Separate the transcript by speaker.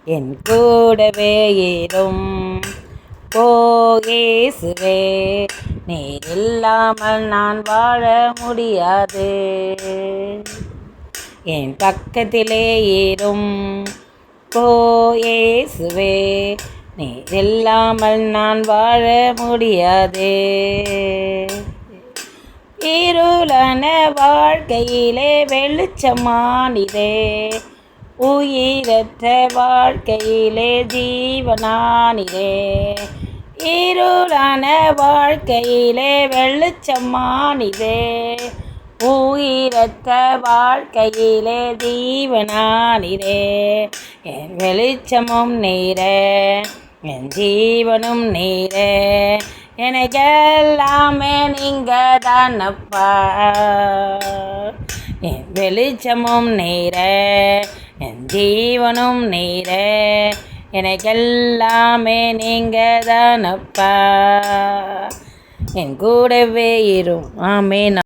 Speaker 1: என் கூடவே இரும் ஓ இயேசுவே, நீர் இல்லாமல் நான் வாழ முடியாது. என் பக்கத்திலே இரும் ஓ இயேசுவே, நீர் இல்லாமல் நான் வாழ முடியாது. இருளான வாழ்க்கையிலே வெளிச்சமானிதே, உயிரற்ற வாழ்க்கையிலே ஜீவனானிதே. இருளான வாழ்க்கையிலே வெளிச்சமானிதே, உயிரற்ற வாழ்க்கையிலே ஜீவனானிதே. என் வெளிச்சமும் நீரே, என் ஜீவனும் நீரே, எனக்கெல்லாமே நீங்க தானப்பா. என் வெளிச்சமும் நீரே, என் ஜீவனும் நீரே, எனக்கெல்லாமே நீங்க தானப்பா. என் கூடவே இரும். ஆமென்.